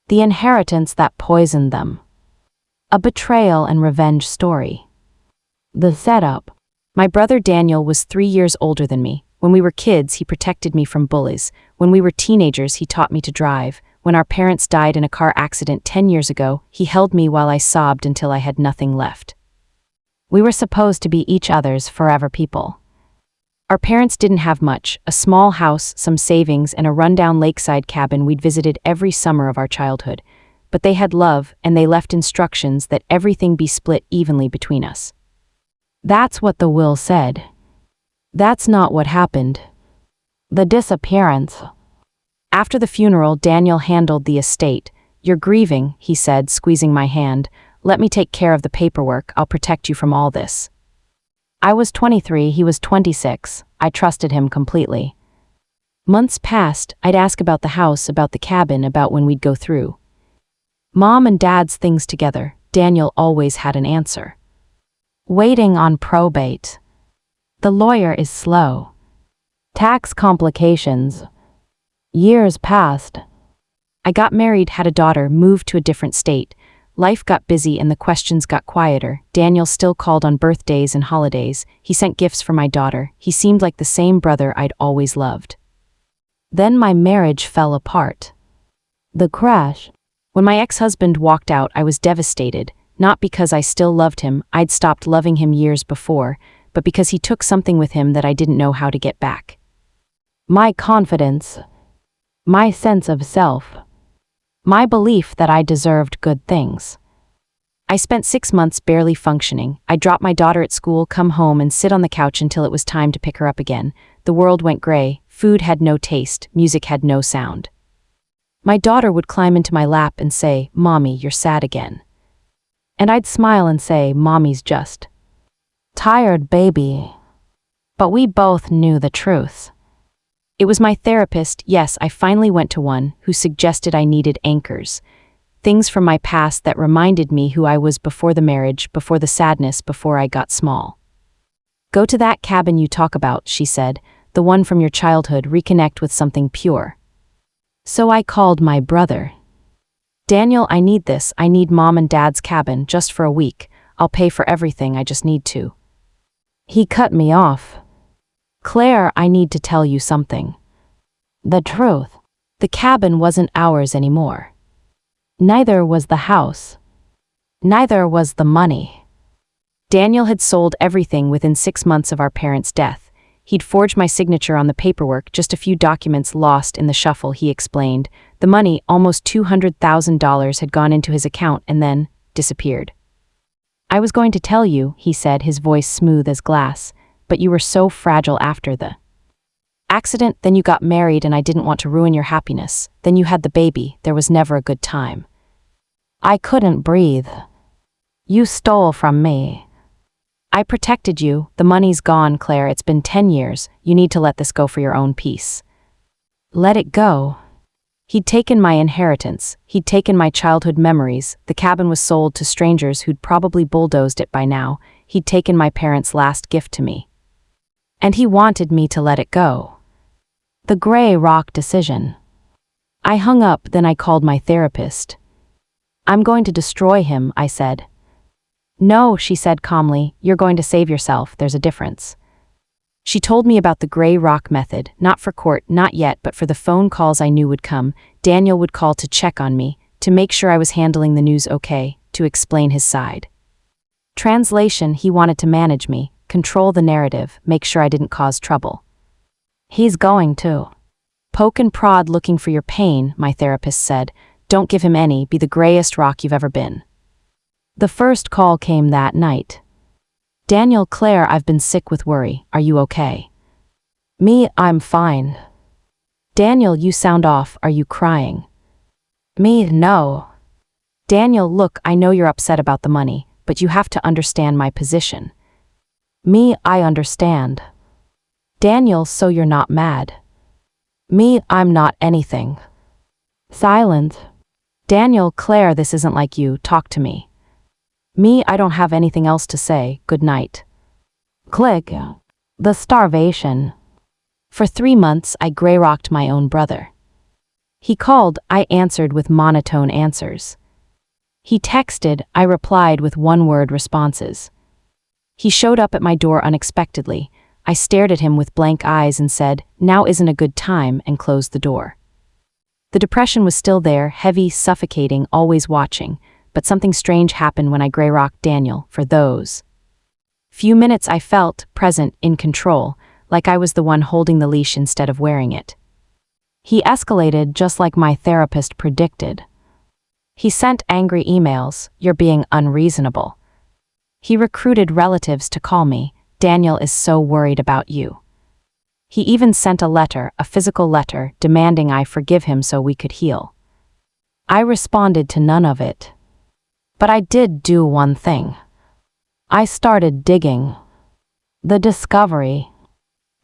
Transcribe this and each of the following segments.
The inheritance that poisoned them. A betrayal and revenge story. The setup. My brother Daniel was 3 years older than me. When we were kids, he protected me from bullies. When we were teenagers, he taught me to drive. When our parents died in a car accident 10 years ago, he held me while I sobbed until I had nothing left. We were supposed to be each other's forever people. Our parents didn't have much, a small house, some savings, and a rundown lakeside cabin we'd visited every summer of our childhood. But they had love, and they left instructions that everything be split evenly between us. That's what the will said. That's not what happened. The disappearance. After the funeral, Daniel handled the estate. "You're grieving," he said, squeezing my hand. "Let me take care of the paperwork. I'll protect you from all this." I was 23, he was 26. I trusted him completely. Months passed. I'd ask about the house, about the cabin, about when we'd go through Mom and Dad's things together. Daniel always had an answer. Waiting on probate. The lawyer is slow. Tax complications. Years passed. I got married, had a daughter, moved to a different state. Life got busy and the questions got quieter. Daniel still called on birthdays and holidays. He sent gifts for my daughter. He seemed like the same brother I'd always loved. Then my marriage fell apart. The crash. When my ex-husband walked out, I was devastated, not because I still loved him, I'd stopped loving him years before, but because he took something with him that I didn't know how to get back. My confidence. My sense of self. My belief that I deserved good things. I spent 6 months barely functioning. I'd drop my daughter at school, come home, and sit on the couch until it was time to pick her up again. The world went gray. Food had no taste. Music had no sound. My daughter would climb into my lap and say, "Mommy, you're sad again." And I'd smile and say, "Mommy's just tired, baby." But we both knew the truth. It was my therapist, yes, I finally went to one, who suggested I needed anchors. Things from my past that reminded me who I was before the marriage, before the sadness, before I got small. "Go to that cabin you talk about," she said, "the one from your childhood, reconnect with something pure." So I called my brother. "Daniel, I need this. I need Mom and Dad's cabin, just for a week. I'll pay for everything, I just need to." He cut me off. "Claire, I need to tell you something. The truth. The cabin wasn't ours anymore. Neither was the house. Neither was the money." Daniel had sold everything within 6 months of our parents' death. He'd forged my signature on the paperwork, just a few documents lost in the shuffle, he explained. The money, almost $200,000, had gone into his account and then disappeared. "I was going to tell you," he said, his voice smooth as glass, "but you were so fragile after the accident, then you got married and I didn't want to ruin your happiness. Then you had the baby, there was never a good time. I couldn't breathe. You stole from me. I protected you, the money's gone, Claire, it's been 10 years, you need to let this go for your own peace." Let it go. He'd taken my inheritance, he'd taken my childhood memories, the cabin was sold to strangers who'd probably bulldozed it by now, he'd taken my parents' last gift to me. And he wanted me to let it go. The gray rock decision. I hung up, then I called my therapist. "I'm going to destroy him," I said. "No," she said calmly, "you're going to save yourself, there's a difference." She told me about the gray rock method, not for court, not yet, but for the phone calls I knew would come. Daniel would call to check on me, to make sure I was handling the news okay, to explain his side. Translation, he wanted to manage me, control the narrative, make sure I didn't cause trouble. "He's going to poke and prod looking for your pain," my therapist said. "Don't give him any, be the grayest rock you've ever been." The first call came that night. "Daniel, Claire, I've been sick with worry. Are you okay?" "Me, I'm fine." "Daniel, you sound off. Are you crying?" "Me, no." "Daniel, look, I know you're upset about the money, but you have to understand my position." "Me, I understand." "Daniel, so you're not mad?" "Me, I'm not anything." Silence. "Daniel, Claire, this isn't like you. Talk to me." "Me, I don't have anything else to say. Good night." Click. The starvation. For 3 months, I gray-rocked my own brother. He called, I answered with monotone answers. He texted, I replied with one-word responses. He showed up at my door unexpectedly. I stared at him with blank eyes and said, "Now isn't a good time," and closed the door. The depression was still there, heavy, suffocating, always watching, but something strange happened when I grey-rocked Daniel for those few minutes. I felt present, in control, like I was the one holding the leash instead of wearing it. He escalated just like my therapist predicted. He sent angry emails, "You're being unreasonable." He recruited relatives to call me, "Daniel is so worried about you." He even sent a letter, a physical letter, demanding I forgive him so we could heal. I responded to none of it. But I did do one thing. I started digging. The discovery.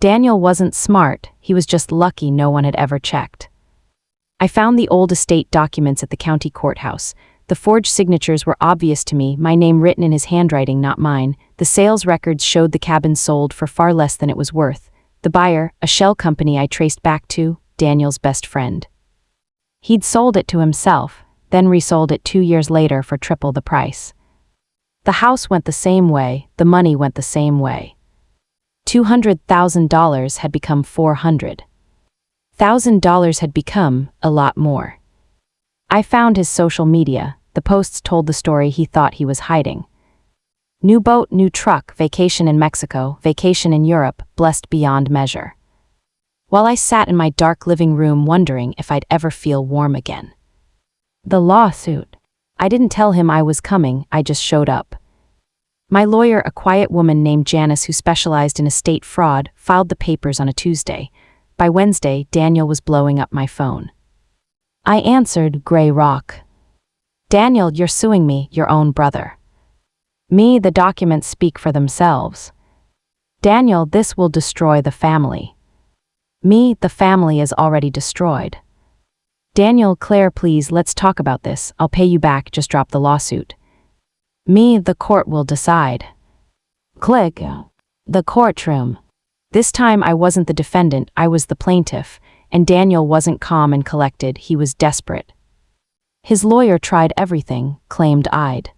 Daniel wasn't smart, he was just lucky no one had ever checked. I found the old estate documents at the county courthouse. The forged signatures were obvious to me, my name written in his handwriting, not mine. The sales records showed the cabin sold for far less than it was worth. The buyer, a shell company I traced back to, Daniel's best friend. He'd sold it to himself, then resold it 2 years later for triple the price. The house went the same way, the money went the same way. $200,000 had become $400,000 had become a lot more. I found his social media. The posts told the story he thought he was hiding. New boat, new truck, vacation in Mexico, vacation in Europe, blessed beyond measure. While I sat in my dark living room wondering if I'd ever feel warm again. The lawsuit. I didn't tell him I was coming, I just showed up. My lawyer, a quiet woman named Janice who specialized in estate fraud, filed the papers on a Tuesday. By Wednesday, Daniel was blowing up my phone. I answered, "Grey Rock." "Daniel, you're suing me, your own brother." "Me, the documents speak for themselves." "Daniel, this will destroy the family." "Me, the family is already destroyed." "Daniel, Claire, please, let's talk about this. I'll pay you back, just drop the lawsuit." "Me, the court will decide." Click. The courtroom. This time I wasn't the defendant, I was the plaintiff, and Daniel wasn't calm and collected, he was desperate. His lawyer tried everything, claimed I'd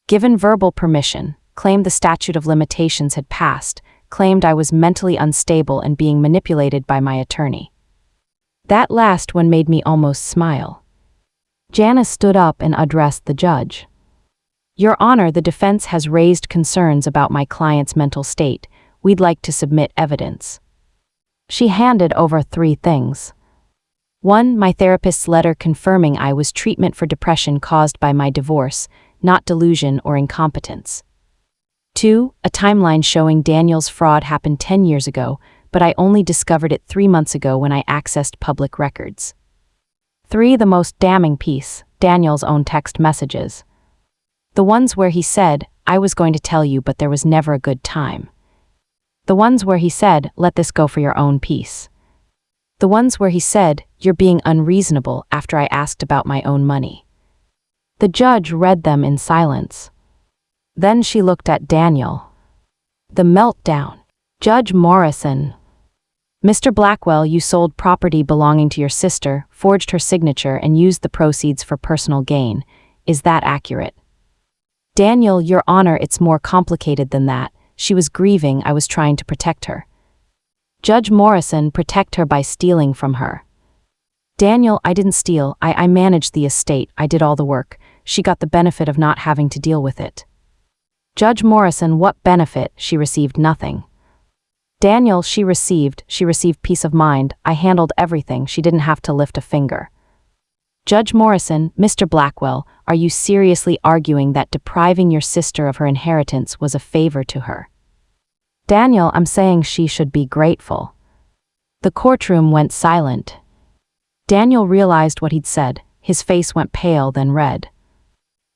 given verbal permission, claimed the statute of limitations had passed, claimed I was mentally unstable and being manipulated by my attorney. That last one made me almost smile. Janice stood up and addressed the judge. "Your Honor, the defense has raised concerns about my client's mental state. We'd like to submit evidence." She handed over 3 things. 1, my therapist's letter confirming I was treatment for depression caused by my divorce, not delusion or incompetence. 2, a timeline showing Daniel's fraud happened 10 years ago, but I only discovered it 3 months ago when I accessed public records. 3, the most damning piece, Daniel's own text messages. The ones where he said, "I was going to tell you but there was never a good time." The ones where he said, "Let this go for your own peace." The ones where he said, "You're being unreasonable," after I asked about my own money. The judge read them in silence. Then she looked at Daniel. The meltdown. "Judge Morrison. Mr. Blackwell, you sold property belonging to your sister, forged her signature, and used the proceeds for personal gain. Is that accurate?" "Daniel, Your Honor, it's more complicated than that. She was grieving, I was trying to protect her." "Judge Morrison, protect her by stealing from her." "Daniel, I didn't steal, I managed the estate, I did all the work. She got the benefit of not having to deal with it." "Judge Morrison, what benefit? She received nothing." "Daniel, she received peace of mind. I handled everything, she didn't have to lift a finger." "Judge Morrison, Mr. Blackwell, are you seriously arguing that depriving your sister of her inheritance was a favor to her?" "Daniel, I'm saying she should be grateful." The courtroom went silent. Daniel realized what he'd said. His face went pale, then red.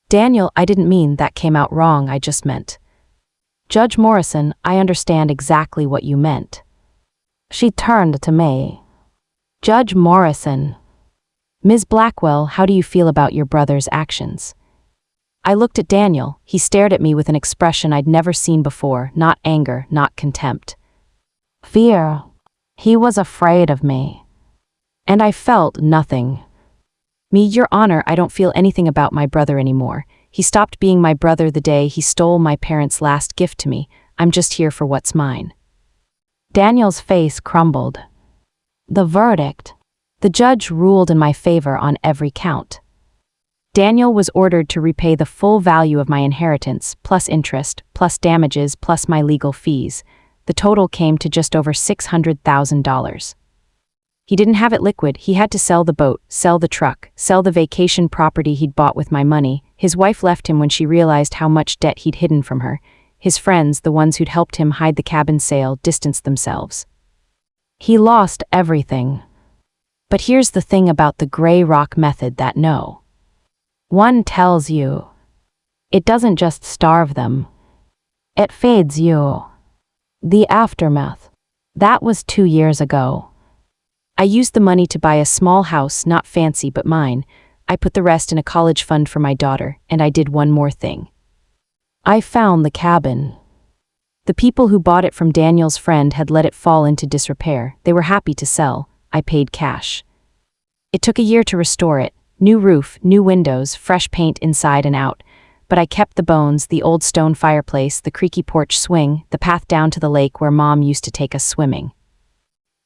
"Daniel, I didn't mean that, came out wrong, I just meant." "Judge Morrison, I understand exactly what you meant." She turned to me. "Judge Morrison. Ms. Blackwell, how do you feel about your brother's actions?" I looked at Daniel. He stared at me with an expression I'd never seen before, not anger, not contempt. Fear. He was afraid of me. And I felt nothing. Me, Your Honor, I don't feel anything about my brother anymore. He stopped being my brother the day he stole my parents' last gift to me. I'm just here for what's mine. Daniel's face crumbled. The verdict. The judge ruled in my favor on every count. Daniel was ordered to repay the full value of my inheritance, plus interest, plus damages, plus my legal fees. The total came to just over $600,000. He didn't have it liquid. He had to sell the boat, sell the truck, sell the vacation property he'd bought with my money. His wife left him when she realized how much debt he'd hidden from her. His friends, the ones who'd helped him hide the cabin sale, distanced themselves. He lost everything. But here's the thing about the gray rock method that one tells you. It doesn't just starve them. It feeds you. The aftermath. That was 2 years ago. I used the money to buy a small house, not fancy but mine. I put the rest in a college fund for my daughter, and I did one more thing. I found the cabin. The people who bought it from Daniel's friend had let it fall into disrepair. They were happy to sell. I paid cash. It took a year to restore it. New roof, new windows, fresh paint inside and out. But I kept the bones, the old stone fireplace, the creaky porch swing, the path down to the lake where Mom used to take us swimming.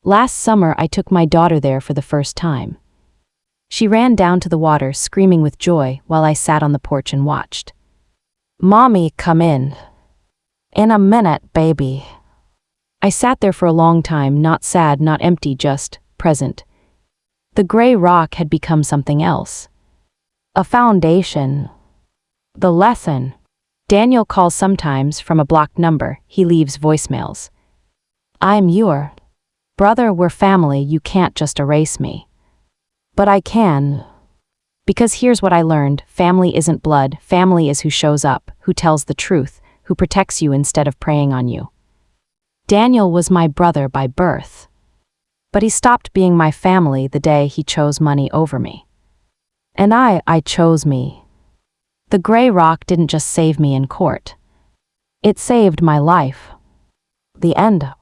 Last summer, I took my daughter there for the first time. She ran down to the water, screaming with joy, while I sat on the porch and watched. "Mommy, come in. In a minute, baby." I sat there for a long time, not sad, not empty, just present. The gray rock had become something else. A foundation. The lesson. Daniel calls sometimes from a blocked number. He leaves voicemails. "I'm your brother, we're family, you can't just erase me." But I can. Because here's what I learned: family isn't blood, family is who shows up, who tells the truth, who protects you instead of preying on you. Daniel was my brother by birth. But he stopped being my family the day he chose money over me. And I chose me. The gray rock didn't just save me in court. It saved my life. The end.